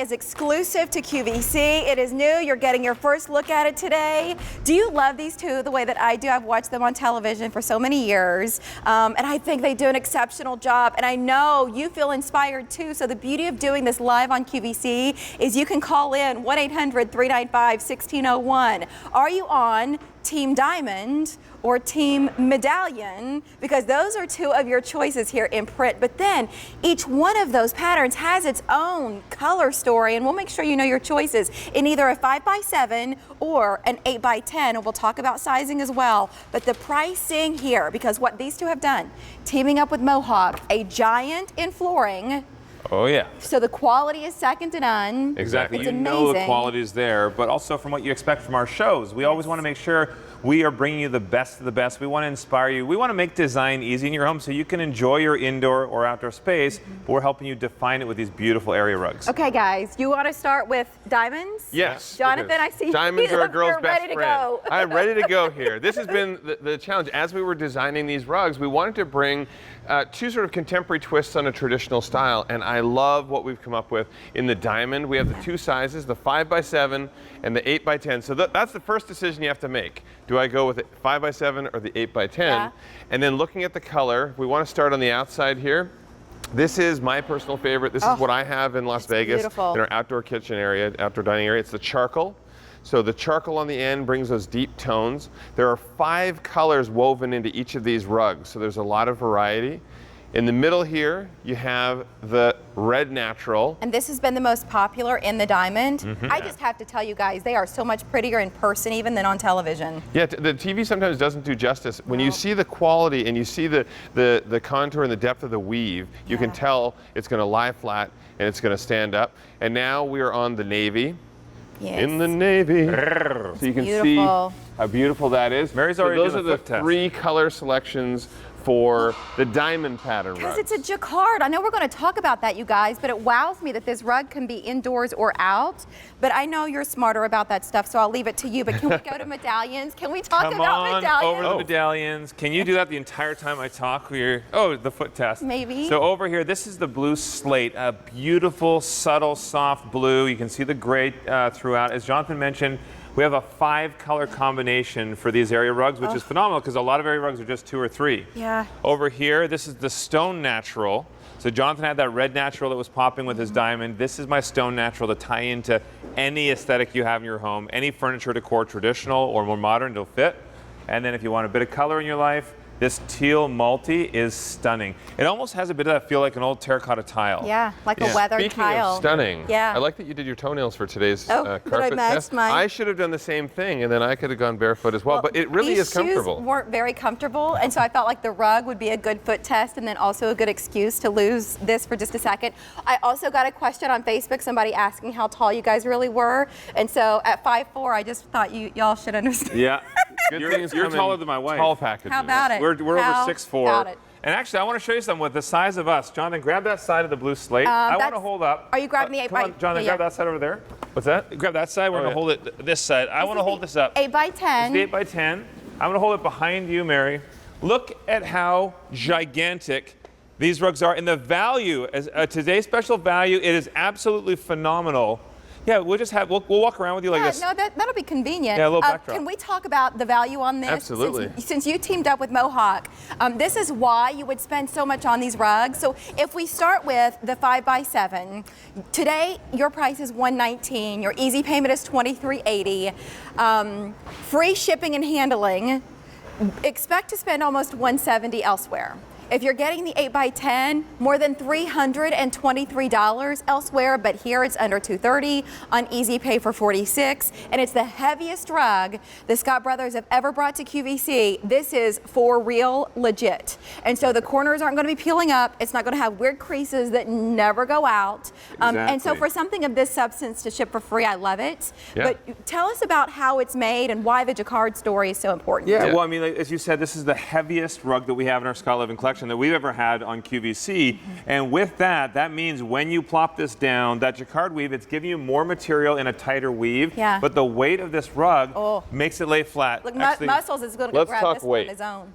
is exclusive to QVC. It is new. You're getting your first look at it today. Do you love these two the way that I do? I've watched them on television for so many years, and I think they do an exceptional job. And I know you feel inspired too. So the beauty of doing this live on QVC is you can call in 1-800-395-1601. Are you on Team Diamond or Team Medallion? Because those are two of your choices here in print. But then each one of those patterns has its own color story, and we'll make sure you know your choices in either a 5x7 or an 8x10, and we'll talk about sizing as well. But the pricing here, because what these two have done, teaming up with Mohawk, a giant in flooring. Oh yeah. So the quality is second to none. Exactly. It's you amazing. know the quality is there, but also from what you expect from our shows. We always want to make sure we are bringing you the best of the best. We want to inspire you. We want to make design easy in your home so you can enjoy your indoor or outdoor space, but we're helping you define it with these beautiful area rugs. Okay, guys, you want to start with diamonds? Yes. Jonathan, I see diamonds you are a girl's best ready to friend. go. I'm ready to go here. This has been the challenge. As we were designing these rugs, we wanted to bring two sort of contemporary twists on a traditional style, and I love what we've come up with in the diamond. We have the two sizes, the 5x7 and the 8x10. So that's the first decision you have to make. Do I go with the 5x7 or the 8x10? Yeah. And then looking at the color, we want to start on the outside here. This is my personal favorite. This is what I have in Las Vegas beautiful. in our outdoor kitchen area, outdoor dining area. It's the charcoal. So the charcoal on the end brings those deep tones. There are 5 colors woven into each of these rugs, so there's a lot of variety. In the middle here, you have the red natural. And this has been the most popular in the diamond. I just have to tell you guys, they are so much prettier in person even than on television. Yeah, the TV sometimes doesn't do justice. When you see the quality and you see the contour and the depth of the weave, you can tell it's going to lie flat and it's going to stand up. And now we are on the navy. Yes. In the navy. So you can see how beautiful that is. Mary's already those done are the the foot test. 3 color selections for the diamond pattern Because rugs. it's a jacquard. I know we're going to talk about that, you guys, but it wows me that this rug can be indoors or out. But I know you're smarter about that stuff, so I'll leave it to you. But can we go to medallions? Can we talk Come about on medallions? over to the medallions. Can you do that the entire time I talk? The foot test. Maybe. So over here, this is the blue slate, a beautiful, subtle, soft blue. You can see the gray throughout. As Jonathan mentioned, we have a 5-color combination for these area rugs, which is phenomenal because a lot of area rugs are just 2 or 3. Yeah. Over here, this is the stone natural. So Jonathan had that red natural that was popping with his diamond. This is my stone natural to tie into any aesthetic you have in your home, any furniture decor, traditional or more modern, it'll fit. And then if you want a bit of color in your life, this teal multi is stunning. It almost has a bit of that feel like an old terracotta tile. Yeah, like a weathered Speaking tile. of stunning, Yeah. I like that you did your toenails for today's Oh, that I carpet matched test. mine. I should have done the same thing, and then I could have gone barefoot as well. But it really is comfortable. These shoes weren't very comfortable, and so I felt like the rug would be a good foot test and then also a good excuse to lose this for just a second. I also got a question on Facebook, somebody asking how tall you guys really were. And so at 5'4", I just thought y'all should understand. Yeah. Good You're things come in taller than my wife. Tall packages. How about it? We're over How 6'4". about it? And actually, I want to show you something with the size of us. Jonathan, grab that side of the blue slate. I want to that's- hold up. Are you grabbing the 8 Come by? on, Jonathan, grab that side over there. What's that? Grab that side. We're going to hold it this side. I want to hold this up. 8 by 10. It's the 8x10. I'm going to hold it behind you, Mary. Look at how gigantic these rugs are. And the value, as today's special value, it is absolutely phenomenal. Yeah, we'll walk around with you like this. No, that'll be convenient. Yeah, a little backdrop. Can we talk about the value on this? Absolutely. Since you teamed up with Mohawk, this is why you would spend so much on these rugs. So if we start with the 5x7, today your price is $119. Your easy payment is $23.80. Free shipping and handling. Expect to spend almost $170 elsewhere. If you're getting the 8x10, more than $323 elsewhere, but here it's under $230 on Easy Pay for $46, and it's the heaviest rug the Scott brothers have ever brought to QVC. This is for real, legit. And so the corners aren't going to be peeling up. It's not going to have weird creases that never go out. And so for something of this substance to ship for free, I love it. Yeah. But tell us about how it's made and why the jacquard story is so important. Yeah, well, I mean, like, as you said, this is the heaviest rug that we have in our Scott Living collection that we've ever had on QVC. And with that, that means when you plop this down, that jacquard weave, it's giving you more material in a tighter weave. Yeah. But the weight of this rug makes it lay flat. Look, Actually, Muscles is going to grab talk this weight. one on his own.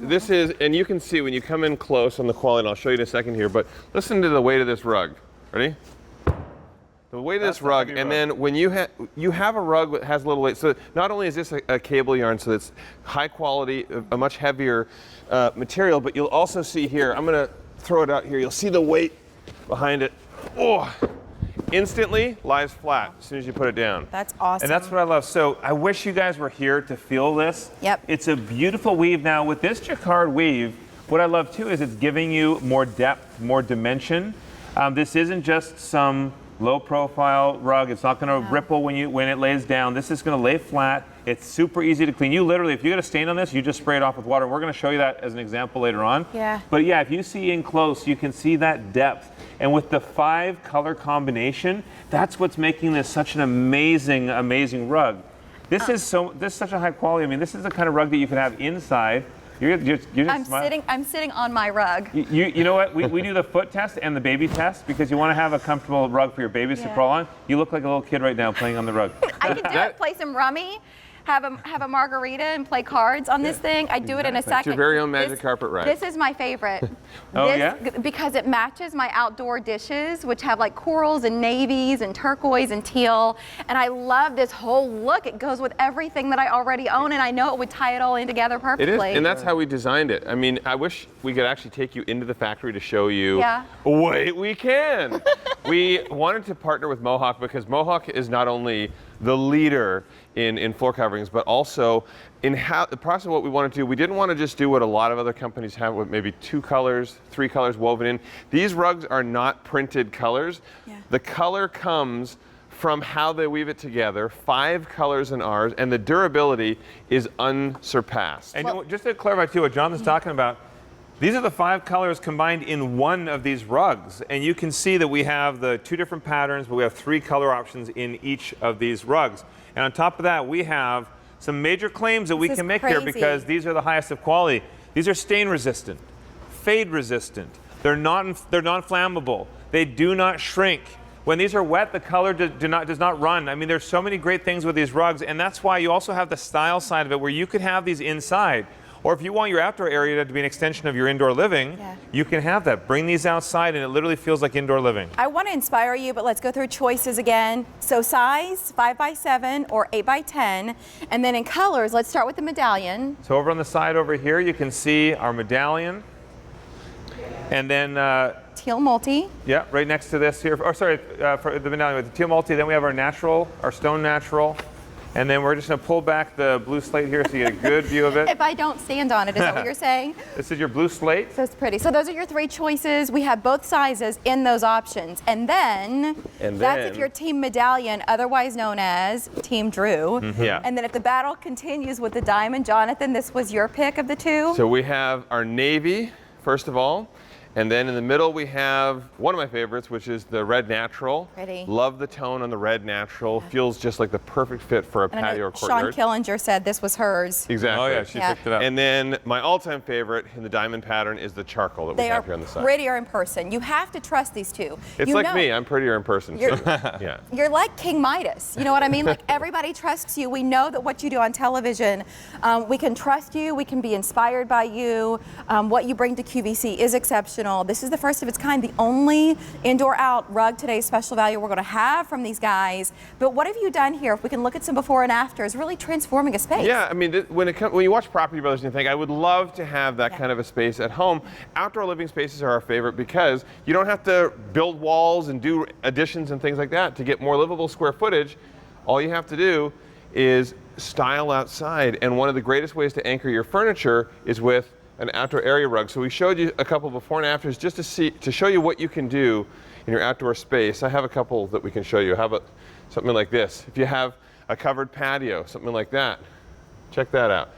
This is, and you can see when you come in close on the quality, and I'll show you in a second here, but listen to the weight of this rug. Ready? The weight of That's this the rug, heavy and rug. then when you have a rug that has a little weight, so not only is this a cable yarn, so it's high quality, a much heavier material, but you'll also see here, I'm gonna throw it out here, you'll see the weight behind it. Oh, instantly lies flat as soon as you put it down. That's awesome. And that's what I love. So I wish you guys were here to feel this. Yep. It's a beautiful weave. Now with this jacquard weave, what I love too is it's giving you more depth, more dimension. This isn't just some low profile rug. It's not going to ripple when it lays down. This is going to lay flat. It's super easy to clean. You literally, if you get a stain on this, you just spray it off with water. We're going to show you that as an example later on. Yeah. But yeah, if you see in close, you can see that depth. And with the 5 color combination, that's what's making this such an amazing, amazing rug. This is such a high quality. I mean, this is the kind of rug that you can have inside. You're just I'm sitting on my rug. You know what? We do the foot test and the baby test because you want to have a comfortable rug for your babies to crawl on. You look like a little kid right now playing on the rug. I could do it, play some rummy, have a margarita and play cards on this thing. I'd do it in a second. It's your very own magic carpet ride. This is my favorite. Because it matches my outdoor dishes, which have like corals and navies and turquoise and teal. And I love this whole look. It goes with everything that I already own, and I know it would tie it all in together perfectly. It is, and that's how we designed it. I mean, I wish we could actually take you into the factory to show you. Yeah. Wait, we can. We wanted to partner with Mohawk because Mohawk is not only the leader in floor coverings, but also in how the process of what we want to do. We didn't want to just do what a lot of other companies have with maybe 2 colors, 3 colors woven in. These rugs are not printed colors. Yeah. The color comes from how they weave it together, 5 colors in ours, and the durability is unsurpassed. And just to clarify too, what Jonathan's talking about, these are the 5 colors combined in one of these rugs. And you can see that we have the 2 different patterns, but we have 3 color options in each of these rugs. And on top of that, we have some major claims that we can make here because these are the highest of quality. These are stain resistant, fade resistant. They're non-flammable. They do not shrink. When these are wet, the color does not run. I mean, there's so many great things with these rugs, and that's why you also have the style side of it where you could have these inside. Or if you want your outdoor area to be an extension of your indoor living, you can have that. Bring these outside and it literally feels like indoor living. I want to inspire you, but let's go through choices again. So size, 5x7 or 8x10. And then in colors, let's start with the Medallion. So over on the side over here, you can see our Medallion. And then, Teal multi. yeah, right next to this here, for the Medallion with the teal multi. Then we have our natural, our stone natural. And then we're just going to pull back the blue slate here so you get a good view of it. If I don't stand on it, is that what you're saying? This is your blue slate. So it's pretty. So those are your 3 choices. We have both sizes in those options. And then that's if you're Team Medallion, otherwise known as Team Drew. Yeah. And then if the battle continues with the Diamond, Jonathan, this was your pick of the 2? So we have our navy, first of all. And then in the middle we have one of my favorites, which is the red natural. Pretty. Love the tone on the red natural. Feels just like the perfect fit for a And I patio know or courtyard. Sean Killinger said this was hers. Exactly. Oh yeah, she picked it up. And then my all-time favorite in the diamond pattern is the charcoal that we They have are here on the side. prettier in person. You have to trust these 2. It's You like know- me, I'm prettier in person. You're- Yeah. You're like King Midas. You know what I mean? Like everybody trusts you. We know that what you do on television, we can trust you. We can be inspired by you. What you bring to QVC is exceptional. This is the first of its kind, the only indoor out rug today's special value we're going to have from these guys. But what have you done here? If we can look at some before and afters, really transforming a space. Yeah, I mean, when you watch Property Brothers and you think, I would love to have that kind of a space at home, outdoor living spaces are our favorite because you don't have to build walls and do additions and things like that to get more livable square footage. All you have to do is style outside, and one of the greatest ways to anchor your furniture is with an outdoor area rug. So we showed you a couple before and afters just to show you what you can do in your outdoor space. I have a couple that we can show you. How about something like this? If you have a covered patio, something like that, check that out.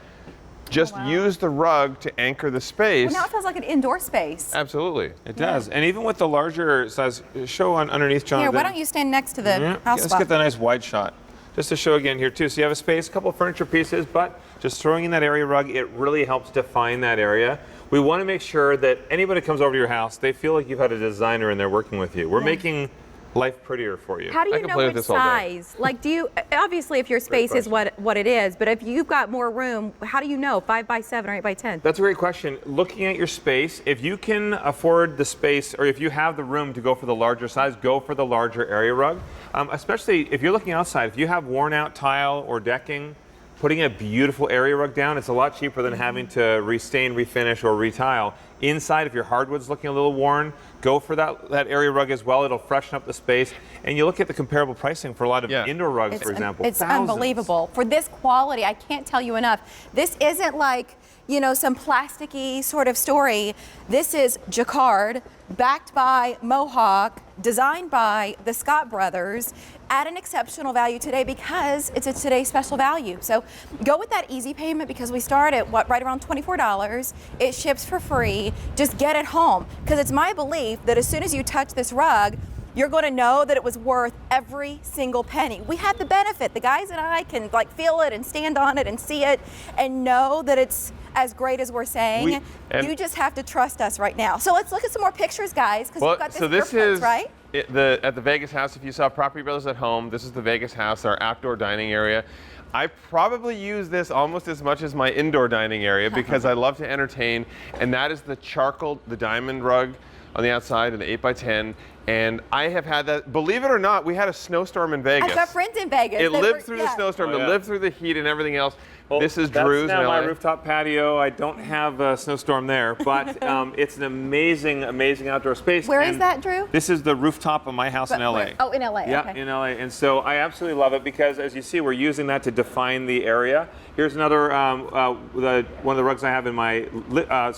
Just use the rug to anchor the space. Well, now it feels like an indoor space. Absolutely. It does. And even with the larger size, show underneath, Jonathan. Here, why don't you stand next to the house Let's spot? get that nice wide shot. Just to show again here too. So you have a space, a couple of furniture pieces, but just throwing in that area rug, it really helps define that area. We want to make sure that anybody comes over to your house, they feel like you've had a designer in there working with you. We're making life prettier for you. How do I you can know play which with this all day. size? Like, do you, obviously if your space is what it is, but if you've got more room, how do you know 5 by 7 or 8 by 10? That's a great question. Looking at your space, if you can afford the space or if you have the room to go for the larger size, go for the larger area rug. Especially if you're looking outside, if you have worn out tile or decking, putting a beautiful area rug down, it's a lot cheaper than having to restain, refinish, or retile. Inside, if your hardwood's looking a little worn, go for that area rug as well. It'll freshen up the space. And you look at the comparable pricing for a lot of indoor rugs, for example. It's thousands. unbelievable. For this quality, I can't tell you enough. This isn't like, you know, some plasticky sort of story. This is jacquard, backed by Mohawk, designed by the Scott brothers, at an exceptional value today because it's a today's special value. So go with that easy payment because we start at right around $24. It ships for free. Just get it home because it's my belief that as soon as you touch this rug, you're going to know that it was worth every single penny. We had the benefit. The guys and I can like feel it and stand on it and see it and know that it's as great as we're saying. You just have to trust us right now. So let's look at some more pictures, guys, because we've got this, so this is right? at the Vegas house. If you saw Property Brothers at home, this is the Vegas house, our outdoor dining area. I probably use this almost as much as my indoor dining area because I love to entertain, and that is the charcoal, the diamond rug on the outside and the 8 by 10. And I have had that, believe it or not, we had a snowstorm in Vegas. I've got friends in Vegas. It lived through the snowstorm, it lived through the heat and everything else. Well, this is that's Drew's now in my LA. rooftop patio. I don't have a snowstorm there, but it's an amazing, amazing outdoor space. Where is that, Drew? This is the rooftop of my house in LA. Oh, in LA. Yeah, okay. in LA. And so I absolutely love it because, as you see, we're using that to define the area. Here's another one of the rugs I have in my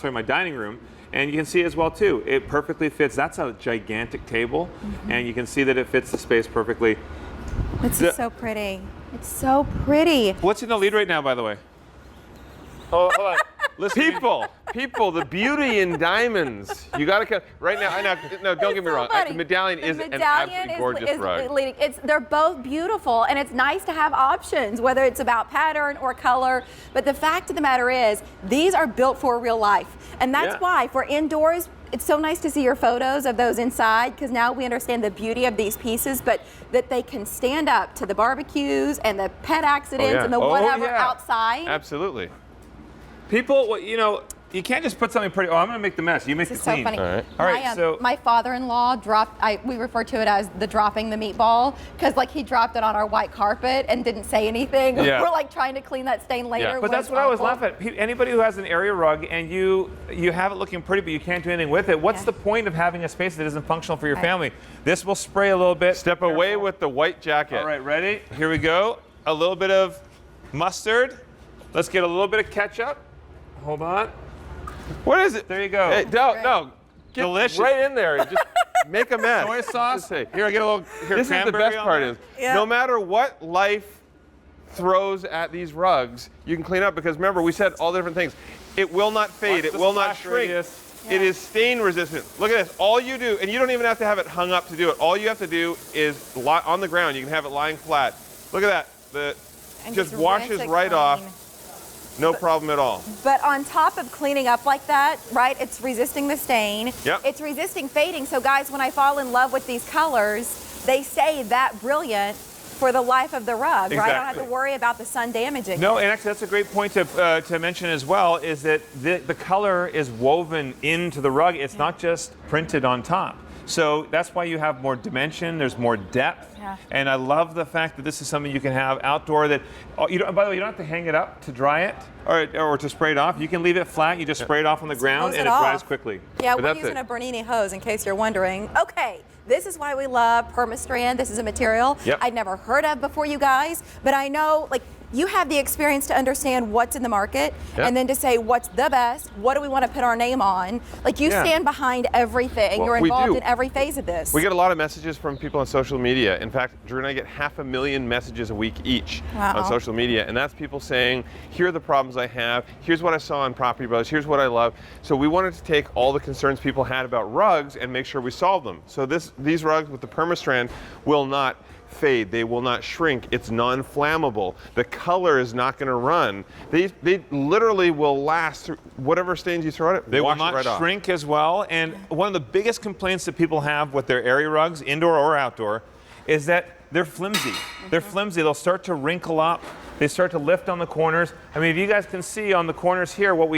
my dining room. And you can see as well too, it perfectly fits. That's a gigantic table, and you can see that it fits the space perfectly. It's so pretty. It's so pretty. What's in the lead right now, by the way? Oh, hold on. Listen, People, the beauty in diamonds. You got to right now. No, don't get me wrong. The Medallion is an absolutely gorgeous rug. They're both beautiful, and it's nice to have options, whether it's about pattern or color. But the fact of the matter is, these are built for real life, and that's why for indoors. It's so nice to see your photos of those inside because now we understand the beauty of these pieces, but that they can stand up to the barbecues and the pet accidents and the whatever outside. Absolutely. People, you know, you can't just put something pretty. Oh, I'm going to make the mess. You make This it is so clean. funny. All right. So my father-in-law dropped. We refer to it as the dropping the meatball because like he dropped it on our white carpet and didn't say anything. Yeah. We're like trying to clean that stain later. Yeah. But that's what I always laugh at. Anybody who has an area rug and you have it looking pretty, but you can't do anything with it. What's the point of having a space that isn't functional for your family? This will spray a little bit. Step away with the white jacket. All right, ready? Here we go. A little bit of mustard. Let's get a little bit of ketchup. Hold on. What is it? There you go. Hey, no. Get Delicious. right in there and just make a mess. Soy sauce. Here, I get a little. Here, This is the best part is, Yeah. no matter what life throws at these rugs, you can clean up because remember, we said all different things. It will not fade. It will not shrink. It is stain resistant. Look at this. All you do, and you don't even have to have it hung up to do it. All you have to do is lie on the ground. You can have it lying flat. Look at that. Just washes right off. No problem at all. But on top of cleaning up like that, right, it's resisting the stain. Yep. It's resisting fading. So guys, when I fall in love with these colors, they stay that brilliant for the life of the rug, right? I don't have to worry about the sun damaging. No, and actually that's a great point to mention as well, is that the color is woven into the rug. It's not just printed on top. So that's why you have more dimension, there's more depth. Yeah. And I love the fact that this is something you can have outdoor that, by the way, you don't have to hang it up to dry it or to spray it off. You can leave it flat, you just spray it off on the ground and it dries quickly. Yeah, we're using a Bernini hose in case you're wondering. Okay, this is why we love Permastrand. This is a material I'd never heard of before, you guys, but I know, like, you have the experience to understand what's in the market and then to say what's the best, what do we want to put our name on. Like you stand behind everything. You're involved in every phase of this. We get a lot of messages from people on social media. In fact, Drew and I get 500,000 messages a week each on social media. And that's people saying, here are the problems I have. Here's what I saw on Property Brothers. Here's what I love. So we wanted to take all the concerns people had about rugs and make sure we solve them. So these rugs with the Permastrand will not fade. They will not shrink. It's non-flammable. The color is not going to run. They literally will last through whatever stains you throw at it. They will wash it not right off. shrink as well. And one of the biggest complaints that people have with their area rugs, indoor or outdoor, is that they're flimsy. They're flimsy. They'll start to wrinkle up. They start to lift on the corners. I mean, if you guys can see on the corners here, what we